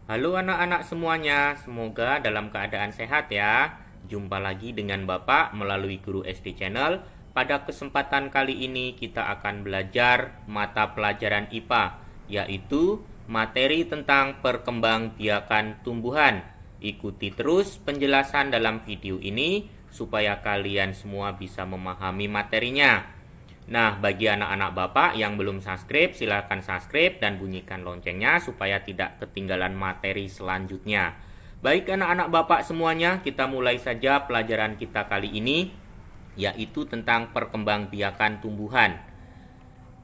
Halo anak-anak semuanya, semoga dalam keadaan sehat ya. Jumpa lagi dengan Bapak melalui Guru SD Channel. Pada kesempatan kali ini kita akan belajar mata pelajaran IPA, yaitu materi tentang perkembangbiakan tumbuhan. Ikuti terus penjelasan dalam video ini supaya kalian semua bisa memahami materinya. Nah, bagi anak-anak Bapak yang belum subscribe, silahkan subscribe dan bunyikan loncengnya supaya tidak ketinggalan materi selanjutnya. Baik anak-anak Bapak semuanya, kita mulai saja pelajaran kita kali ini, yaitu tentang perkembangbiakan tumbuhan.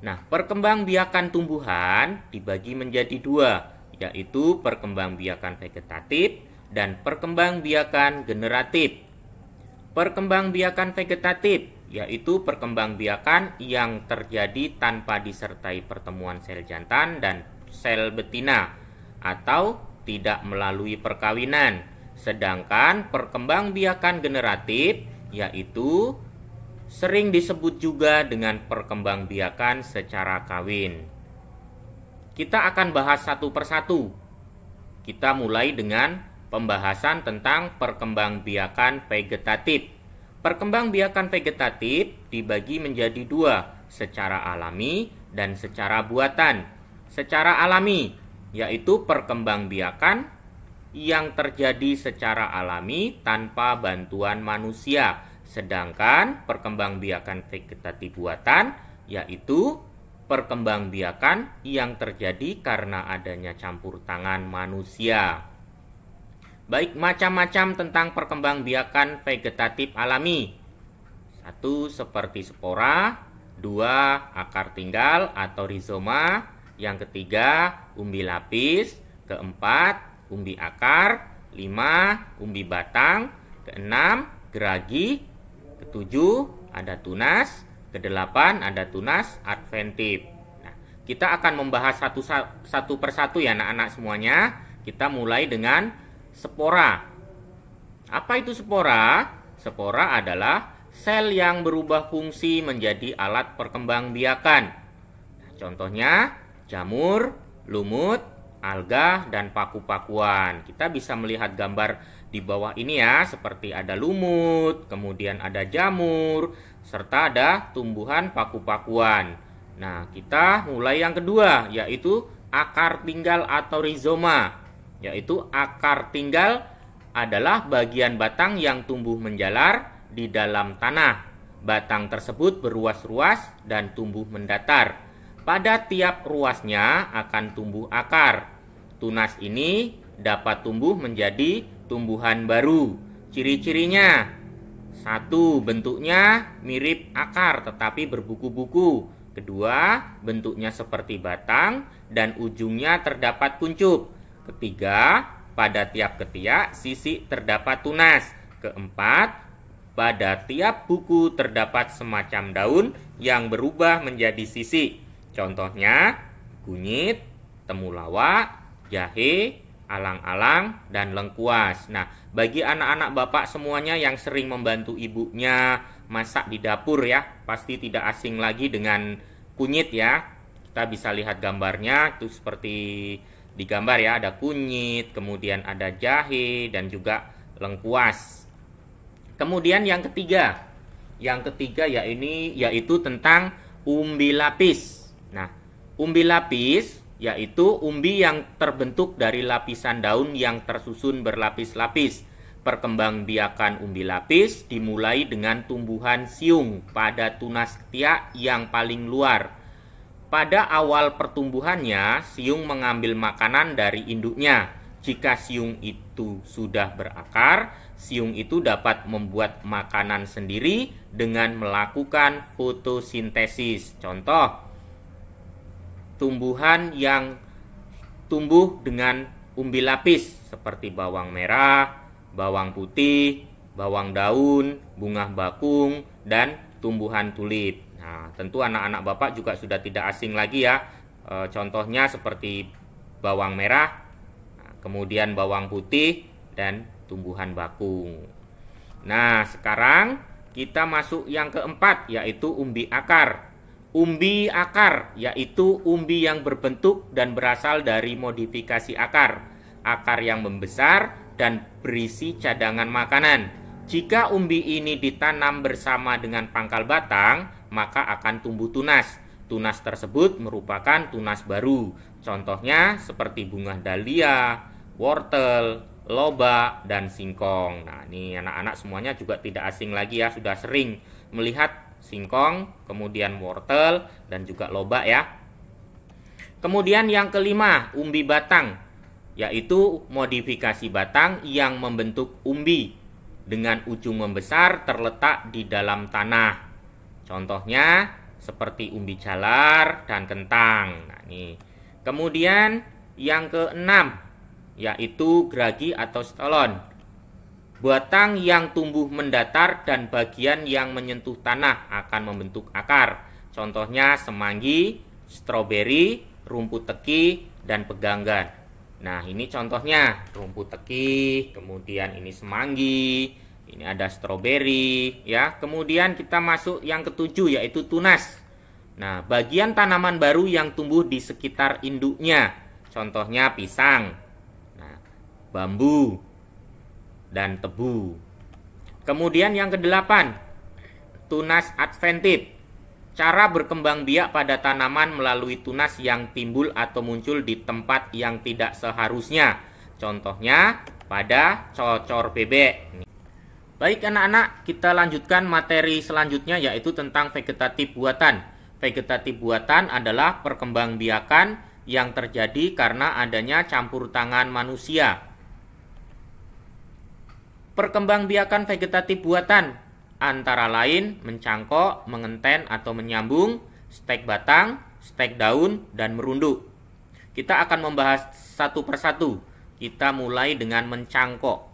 Nah, perkembangbiakan tumbuhan dibagi menjadi dua, yaitu perkembangbiakan vegetatif dan perkembangbiakan generatif. Perkembangbiakan vegetatif yaitu perkembangbiakan yang terjadi tanpa disertai pertemuan sel jantan dan sel betina atau tidak melalui perkawinan. Sedangkan perkembangbiakan generatif yaitu sering disebut juga dengan perkembangbiakan secara kawin. Kita akan bahas satu persatu. Kita mulai dengan pembahasan tentang perkembangbiakan vegetatif. Perkembangbiakan vegetatif dibagi menjadi dua, secara alami dan secara buatan. Secara alami, yaitu perkembangbiakan yang terjadi secara alami tanpa bantuan manusia. Sedangkan perkembangbiakan vegetatif buatan, yaitu perkembangbiakan yang terjadi karena adanya campur tangan manusia. Baik, macam-macam tentang perkembangbiakan vegetatif alami. 1. Seperti spora. 2. Akar tinggal atau rizoma. Yang ketiga, umbi lapis. Keempat, umbi akar. 5. Umbi batang. Keenam, geragi. Ketujuh, ada tunas. Kedelapan, ada tunas adventif. Nah, kita akan membahas satu persatu ya anak-anak semuanya. Kita mulai dengan spora. Apa itu spora? Spora adalah sel yang berubah fungsi menjadi alat perkembangbiakan. Contohnya jamur, lumut, alga, dan paku-pakuan. Kita bisa melihat gambar di bawah ini ya, seperti ada lumut, kemudian ada jamur, serta ada tumbuhan paku-pakuan. Nah, kita mulai yang kedua, yaitu akar tinggal atau rizoma. Yaitu akar tinggal adalah bagian batang yang tumbuh menjalar di dalam tanah. Batang tersebut beruas-ruas dan tumbuh mendatar. Pada tiap ruasnya akan tumbuh akar. Tunas ini dapat tumbuh menjadi tumbuhan baru. Ciri-cirinya: 1. Bentuknya mirip akar tetapi berbuku-buku. 2. Bentuknya seperti batang dan ujungnya terdapat kuncup. 3. Pada tiap ketiak sisi terdapat tunas. 4. Pada tiap buku terdapat semacam daun yang berubah menjadi sisi. Contohnya kunyit, temulawak, jahe, alang-alang, dan lengkuas. Nah, bagi anak-anak Bapak semuanya yang sering membantu ibunya masak di dapur ya, pasti tidak asing lagi dengan kunyit ya. Kita bisa lihat gambarnya itu seperti di gambar ya, ada kunyit, kemudian ada jahe, dan juga lengkuas. Kemudian yang ketiga yaitu tentang umbi lapis. Nah, umbi lapis yaitu umbi yang terbentuk dari lapisan daun yang tersusun berlapis-lapis. Perkembangbiakan umbi lapis dimulai dengan tumbuhan siung pada tunas ketiak yang paling luar. Pada awal pertumbuhannya, siung mengambil makanan dari induknya. Jika siung itu sudah berakar, siung itu dapat membuat makanan sendiri dengan melakukan fotosintesis. Contoh, tumbuhan yang tumbuh dengan umbi lapis seperti bawang merah, bawang putih, bawang daun, bunga bakung, dan tumbuhan tulip. Nah, tentu anak-anak Bapak juga sudah tidak asing lagi ya. Contohnya seperti bawang merah, kemudian bawang putih, dan tumbuhan bakung. Nah, sekarang kita masuk yang keempat, yaitu umbi akar. Umbi akar yaitu umbi yang berbentuk dan berasal dari modifikasi akar. akar yang membesar, dan berisi cadangan makanan. Jika umbi ini ditanam bersama dengan pangkal batang, maka akan tumbuh tunas. Tunas tersebut merupakan tunas baru. Contohnya seperti bunga dahlia, wortel, lobak, dan singkong. Nah, ini anak-anak semuanya juga tidak asing lagi ya, sudah sering melihat singkong, kemudian wortel, dan juga lobak ya. Kemudian yang kelima, umbi batang, yaitu modifikasi batang yang membentuk umbi dengan ujung membesar terletak di dalam tanah. Contohnya seperti umbi jalar dan kentang. Nah, ini. Kemudian yang keenam, yaitu geragi atau stolon. Batang yang tumbuh mendatar dan bagian yang menyentuh tanah akan membentuk akar. Contohnya semanggi, stroberi, rumput teki, dan peganggan. Nah, ini contohnya rumput teki, kemudian ini semanggi, ini ada stroberi ya. Kemudian kita masuk yang ketujuh, yaitu tunas. Nah, bagian tanaman baru yang tumbuh di sekitar induknya. Contohnya pisang, bambu, dan tebu. Kemudian yang kedelapan, tunas adventif. Cara berkembang biak pada tanaman melalui tunas yang timbul atau muncul di tempat yang tidak seharusnya. Contohnya pada cocor bebek. Baik anak-anak, kita lanjutkan materi selanjutnya, yaitu tentang vegetatif buatan. Vegetatif buatan adalah perkembangbiakan yang terjadi karena adanya campur tangan manusia. Perkembangbiakan vegetatif buatan antara lain mencangkok, mengenten atau menyambung, stek batang, stek daun, dan merunduk. Kita akan membahas satu persatu. Kita mulai dengan mencangkok.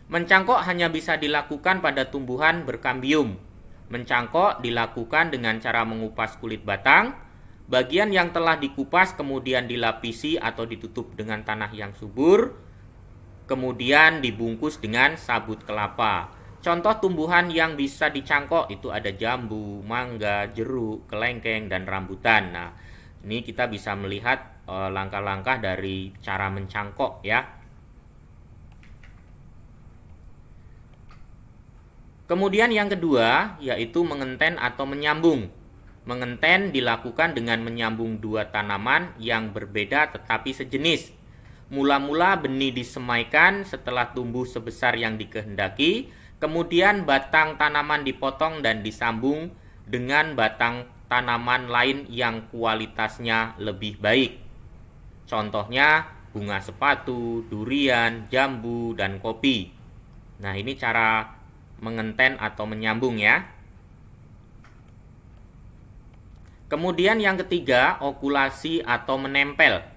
Mencangkok hanya bisa dilakukan pada tumbuhan berkambium. Mencangkok dilakukan dengan cara mengupas kulit batang. Bagian yang telah dikupas kemudian dilapisi atau ditutup dengan tanah yang subur. Kemudian dibungkus dengan sabut kelapa. Contoh tumbuhan yang bisa dicangkok itu ada jambu, mangga, jeruk, kelengkeng, dan rambutan. Nah, ini kita bisa melihat langkah-langkah dari cara mencangkok ya. Kemudian yang kedua, yaitu mengenten atau menyambung. Mengenten dilakukan dengan menyambung dua tanaman yang berbeda tetapi sejenis. Mula-mula benih disemaikan setelah tumbuh sebesar yang dikehendaki, kemudian batang tanaman dipotong dan disambung dengan batang tanaman lain yang kualitasnya lebih baik. Contohnya bunga sepatu, durian, jambu, dan kopi. Nah, ini cara mengenten atau menyambung ya. Kemudian yang ketiga, okulasi atau menempel.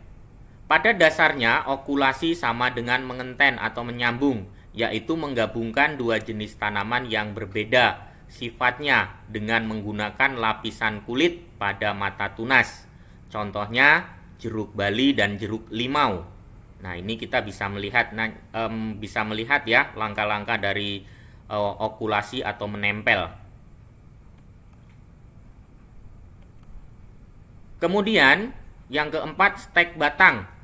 Pada dasarnya, okulasi sama dengan mengenten atau menyambung, yaitu menggabungkan dua jenis tanaman yang berbeda sifatnya dengan menggunakan lapisan kulit pada mata tunas. Contohnya jeruk bali dan jeruk limau. Nah, ini kita bisa melihat ya langkah-langkah dari okulasi atau menempel. Kemudian yang keempat, stek batang.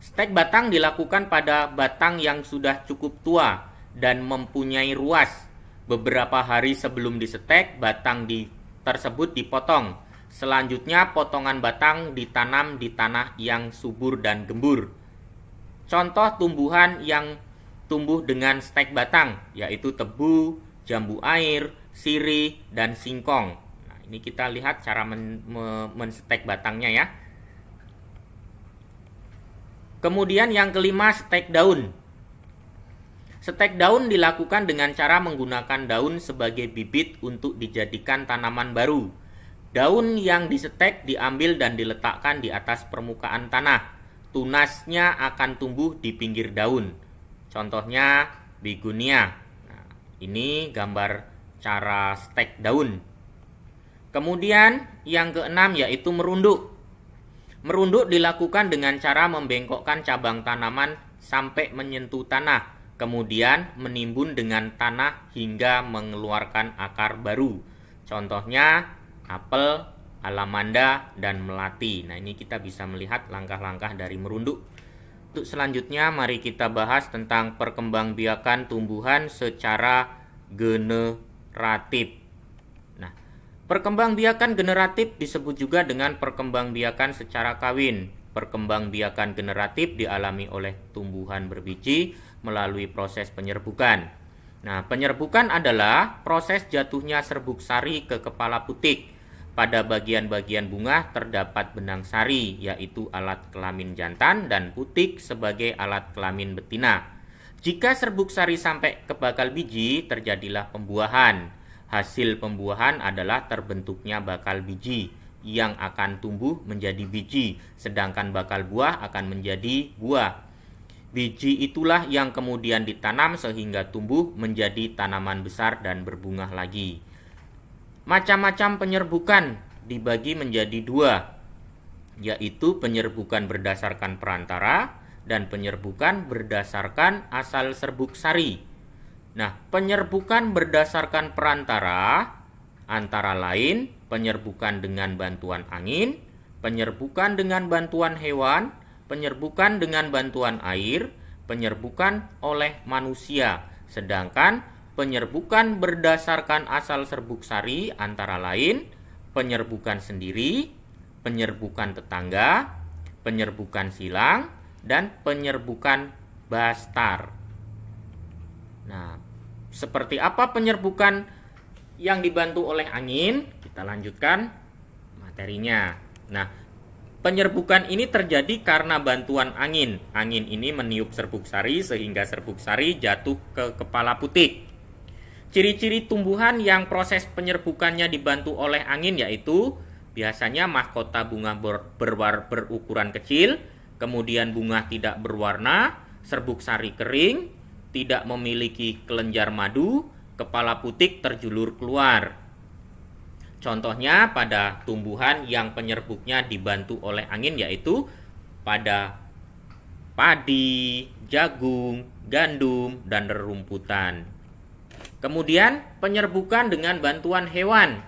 Stek batang dilakukan pada batang yang sudah cukup tua dan mempunyai ruas. Beberapa hari sebelum disetek, batang tersebut dipotong. Selanjutnya potongan batang ditanam di tanah yang subur dan gembur. Contoh tumbuhan yang tumbuh dengan stek batang yaitu tebu, jambu air, sirih, dan singkong. Nah, ini kita lihat cara menstek batangnya ya. Kemudian yang kelima, stek daun. Stek daun dilakukan dengan cara menggunakan daun sebagai bibit untuk dijadikan tanaman baru. Daun yang disetek diambil dan diletakkan di atas permukaan tanah. Tunasnya akan tumbuh di pinggir daun. Contohnya begonia. Nah, ini gambar cara stek daun. Kemudian yang keenam yaitu merunduk. Merunduk dilakukan dengan cara membengkokkan cabang tanaman sampai menyentuh tanah, kemudian menimbun dengan tanah hingga mengeluarkan akar baru. Contohnya apel, alamanda, dan melati. Nah, ini kita bisa melihat langkah-langkah dari merunduk. Untuk selanjutnya mari kita bahas tentang perkembangbiakan tumbuhan secara generatif. Nah, perkembangbiakan generatif disebut juga dengan perkembangbiakan secara kawin. Perkembangbiakan generatif dialami oleh tumbuhan berbiji melalui proses penyerbukan. Nah, penyerbukan adalah proses jatuhnya serbuk sari ke kepala putik. Pada bagian-bagian bunga terdapat benang sari, yaitu alat kelamin jantan, dan putik sebagai alat kelamin betina. Jika serbuk sari sampai ke bakal biji, terjadilah pembuahan. Hasil pembuahan adalah terbentuknya bakal biji yang akan tumbuh menjadi biji, sedangkan bakal buah akan menjadi buah. Biji itulah yang kemudian ditanam sehingga tumbuh menjadi tanaman besar dan berbunga lagi. Macam-macam penyerbukan dibagi menjadi dua, yaitu penyerbukan berdasarkan perantara dan penyerbukan berdasarkan asal serbuk sari. Nah, penyerbukan berdasarkan perantara antara lain penyerbukan dengan bantuan angin, penyerbukan dengan bantuan hewan, penyerbukan dengan bantuan air, penyerbukan oleh manusia. Sedangkan penyerbukan berdasarkan asal serbuk sari antara lain penyerbukan sendiri, penyerbukan tetangga, penyerbukan silang, dan penyerbukan bastar. Nah, seperti apa penyerbukan yang dibantu oleh angin? Kita lanjutkan materinya. Nah, penyerbukan ini terjadi karena bantuan angin. Angin ini meniup serbuk sari sehingga serbuk sari jatuh ke kepala putik. Ciri-ciri tumbuhan yang proses penyerbukannya dibantu oleh angin yaitu biasanya mahkota bunga berukuran kecil, kemudian bunga tidak berwarna, serbuk sari kering, tidak memiliki kelenjar madu, kepala putik terjulur keluar. Contohnya pada tumbuhan yang penyerbuknya dibantu oleh angin yaitu pada padi, jagung, gandum, dan rerumputan. Kemudian penyerbukan dengan bantuan hewan,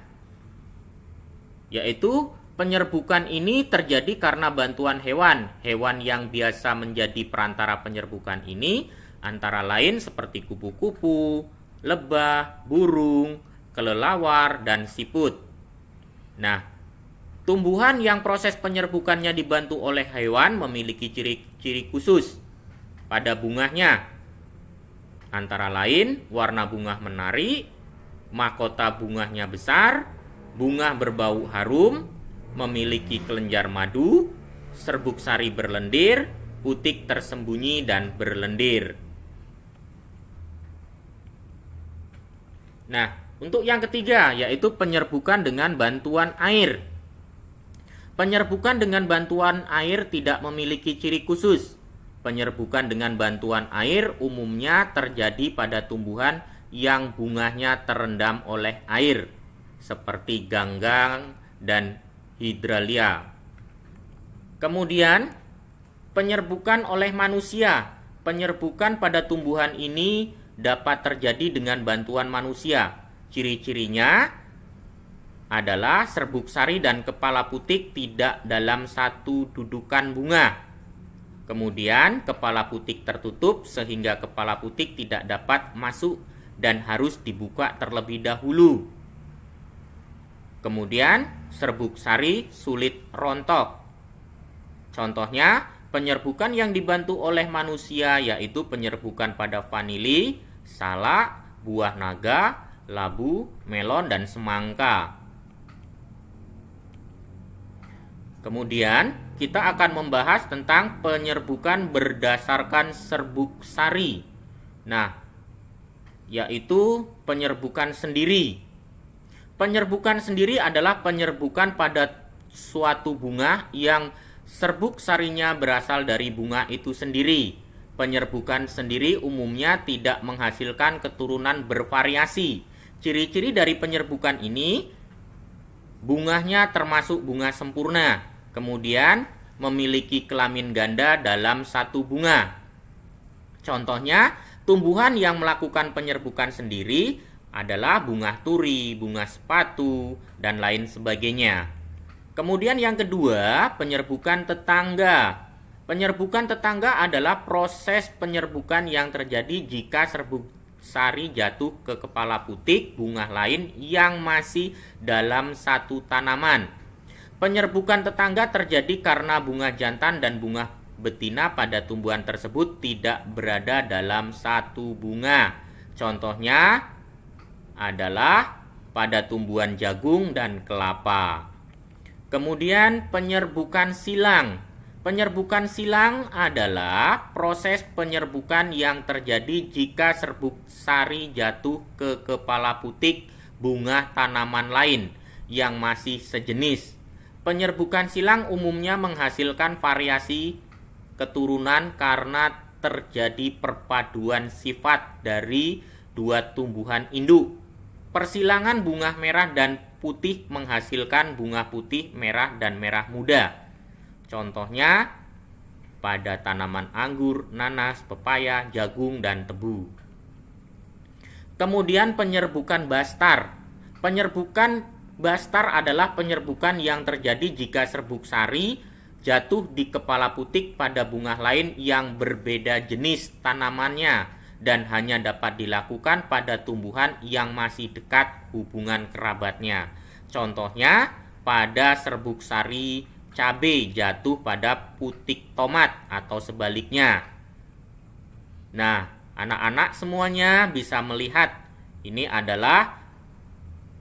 yaitu penyerbukan ini terjadi karena bantuan hewan. Hewan yang biasa menjadi perantara penyerbukan ini antara lain seperti kupu-kupu, lebah, burung, kelelawar, dan siput. Nah, tumbuhan yang proses penyerbukannya dibantu oleh hewan memiliki ciri-ciri khusus pada bunganya. Antara lain, warna bunga menari, mahkota bunganya besar, bunga berbau harum, memiliki kelenjar madu, serbuk sari berlendir, putik tersembunyi dan berlendir. Nah, untuk yang ketiga yaitu penyerbukan dengan bantuan air. Penyerbukan dengan bantuan air tidak memiliki ciri khusus. Penyerbukan dengan bantuan air umumnya terjadi pada tumbuhan yang bunganya terendam oleh air, seperti ganggang dan hydralia. Kemudian, penyerbukan oleh manusia. Penyerbukan pada tumbuhan ini dapat terjadi dengan bantuan manusia. Ciri-cirinya adalah serbuk sari dan kepala putik tidak dalam satu dudukan bunga. Kemudian kepala putik tertutup sehingga kepala putik tidak dapat masuk dan harus dibuka terlebih dahulu. Kemudian serbuk sari sulit rontok. Contohnya penyerbukan yang dibantu oleh manusia yaitu penyerbukan pada vanili, salak, buah naga, labu, melon, dan semangka. Kemudian kita akan membahas tentang penyerbukan berdasarkan serbuk sari. Nah, yaitu penyerbukan sendiri. Penyerbukan sendiri adalah penyerbukan pada suatu bunga yang serbuk sarinya berasal dari bunga itu sendiri. Penyerbukan sendiri umumnya tidak menghasilkan keturunan bervariasi. Ciri-ciri dari penyerbukan ini, bunganya termasuk bunga sempurna. Kemudian memiliki kelamin ganda dalam satu bunga. Contohnya, tumbuhan yang melakukan penyerbukan sendiri adalah bunga turi, bunga sepatu, dan lain sebagainya. Kemudian yang kedua, penyerbukan tetangga. Penyerbukan tetangga adalah proses penyerbukan yang terjadi jika serbuk sari jatuh ke kepala putik bunga lain yang masih dalam satu tanaman. Penyerbukan tetangga terjadi karena bunga jantan dan bunga betina pada tumbuhan tersebut tidak berada dalam satu bunga. Contohnya adalah pada tumbuhan jagung dan kelapa. Kemudian penyerbukan silang. Penyerbukan silang adalah proses penyerbukan yang terjadi jika serbuk sari jatuh ke kepala putik bunga tanaman lain yang masih sejenis. Penyerbukan silang umumnya menghasilkan variasi keturunan karena terjadi perpaduan sifat dari dua tumbuhan induk. Persilangan bunga merah dan putih menghasilkan bunga putih, merah, dan merah muda. Contohnya pada tanaman anggur, nanas, pepaya, jagung, dan tebu. Kemudian penyerbukan bastar. Penyerbukan bastar adalah penyerbukan yang terjadi jika serbuk sari jatuh di kepala putik pada bunga lain yang berbeda jenis tanamannya dan hanya dapat dilakukan pada tumbuhan yang masih dekat hubungan kerabatnya. Contohnya pada serbuk sari cabai jatuh pada putik tomat atau sebaliknya. Nah, anak-anak semuanya bisa melihat ini adalah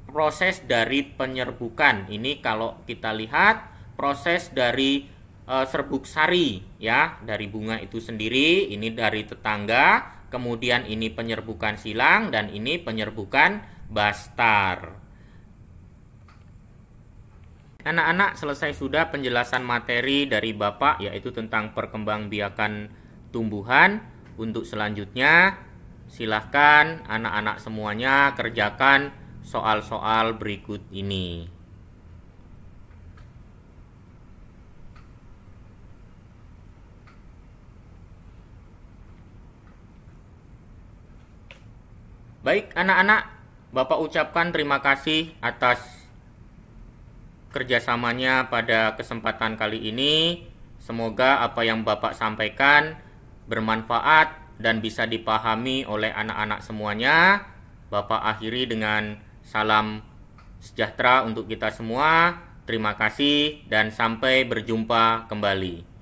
proses dari penyerbukan. Ini kalau kita lihat proses dari serbuk sari ya, dari bunga itu sendiri, ini dari tetangga, kemudian ini penyerbukan silang dan ini penyerbukan bastar. Anak-anak, selesai sudah penjelasan materi dari Bapak, yaitu tentang perkembangbiakan tumbuhan. Untuk selanjutnya, silahkan anak-anak semuanya kerjakan soal-soal berikut ini. Baik anak-anak, Bapak ucapkan terima kasih atas kerjasamanya pada kesempatan kali ini. Semoga apa yang Bapak sampaikan bermanfaat dan bisa dipahami oleh anak-anak semuanya. Bapak akhiri dengan salam sejahtera untuk kita semua. Terima kasih dan sampai berjumpa kembali.